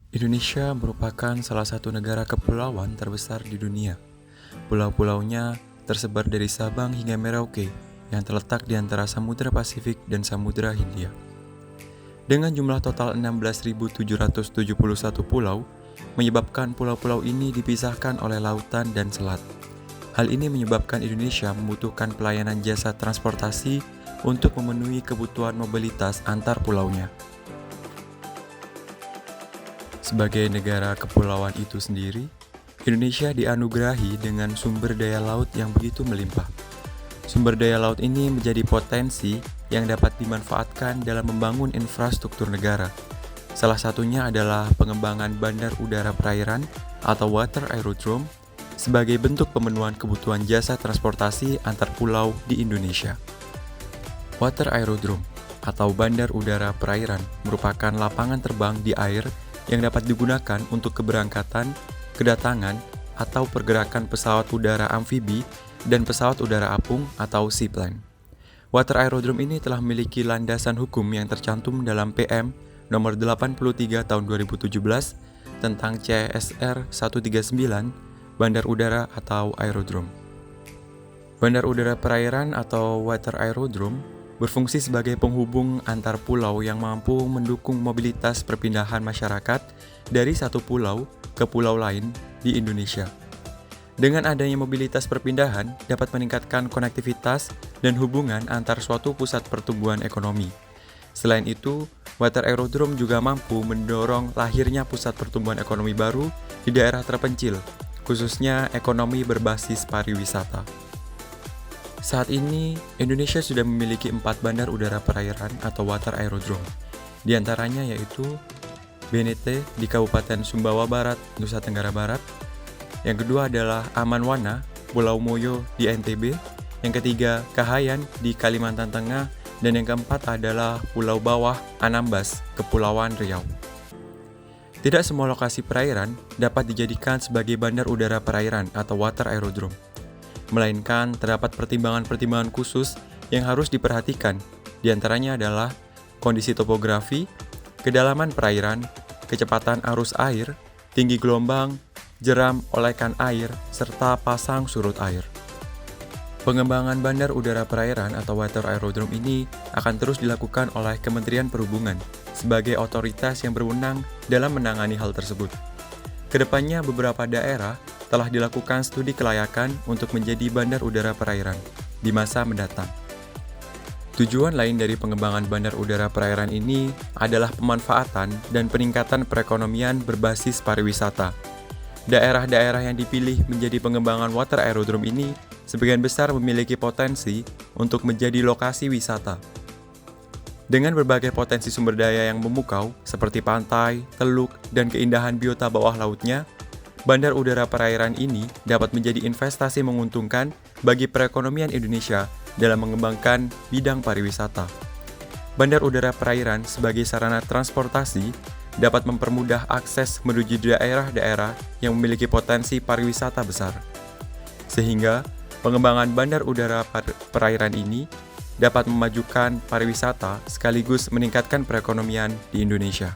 Indonesia merupakan salah satu negara kepulauan terbesar di dunia. Pulau-pulaunya tersebar dari Sabang hingga Merauke yang terletak di antara Samudra Pasifik dan Samudra Hindia. Dengan jumlah total 16.771 pulau, menyebabkan pulau-pulau ini dipisahkan oleh lautan dan selat. Hal ini menyebabkan Indonesia membutuhkan pelayanan jasa transportasi untuk memenuhi kebutuhan mobilitas antar pulaunya. Sebagai negara kepulauan itu sendiri, Indonesia dianugerahi dengan sumber daya laut yang begitu melimpah. Sumber daya laut ini menjadi potensi yang dapat dimanfaatkan dalam membangun infrastruktur negara. Salah satunya adalah pengembangan bandar udara perairan atau water aerodrome sebagai bentuk pemenuhan kebutuhan jasa transportasi antar pulau di Indonesia. Water aerodrome atau bandar udara perairan merupakan lapangan terbang di air yang dapat digunakan untuk keberangkatan, kedatangan, atau pergerakan pesawat udara amfibi dan pesawat udara apung atau seaplane. Water aerodrome ini telah memiliki landasan hukum yang tercantum dalam PM nomor 83 tahun 2017 tentang CSR 139, bandar udara atau aerodrome. Bandar udara perairan atau water aerodrome berfungsi sebagai penghubung antar pulau yang mampu mendukung mobilitas perpindahan masyarakat dari satu pulau ke pulau lain di Indonesia. Dengan adanya mobilitas perpindahan dapat meningkatkan konektivitas dan hubungan antar suatu pusat pertumbuhan ekonomi. Selain itu, water aerodrome juga mampu mendorong lahirnya pusat pertumbuhan ekonomi baru di daerah terpencil, khususnya ekonomi berbasis pariwisata. Saat ini, Indonesia sudah memiliki 4 bandar udara perairan atau water aerodrome. Di antaranya yaitu BNT di Kabupaten Sumbawa Barat, Nusa Tenggara Barat. Yang kedua adalah Amanwana, Pulau Moyo di NTB. Yang ketiga, Kahayan di Kalimantan Tengah. Dan yang keempat adalah Pulau Bawah, Anambas, Kepulauan Riau. Tidak semua lokasi perairan dapat dijadikan sebagai bandar udara perairan atau water aerodrome, melainkan terdapat pertimbangan-pertimbangan khusus yang harus diperhatikan. Di antaranya adalah kondisi topografi, kedalaman perairan, kecepatan arus air, tinggi gelombang, jeram olekan air, serta pasang surut air. Pengembangan bandar udara perairan atau water aerodrome ini akan terus dilakukan oleh Kementerian Perhubungan sebagai otoritas yang berwenang dalam menangani hal tersebut. Kedepannya beberapa daerah telah dilakukan studi kelayakan untuk menjadi bandar udara perairan di masa mendatang. Tujuan lain dari pengembangan bandar udara perairan ini adalah pemanfaatan dan peningkatan perekonomian berbasis pariwisata. Daerah-daerah yang dipilih menjadi pengembangan water aerodrome ini sebagian besar memiliki potensi untuk menjadi lokasi wisata. Dengan berbagai potensi sumber daya yang memukau seperti pantai, teluk, dan keindahan biota bawah lautnya, bandar udara perairan ini dapat menjadi investasi menguntungkan bagi perekonomian Indonesia dalam mengembangkan bidang pariwisata. Bandar udara perairan sebagai sarana transportasi dapat mempermudah akses menuju daerah-daerah yang memiliki potensi pariwisata besar. Sehingga, pengembangan bandar udara perairan ini dapat memajukan pariwisata sekaligus meningkatkan perekonomian di Indonesia.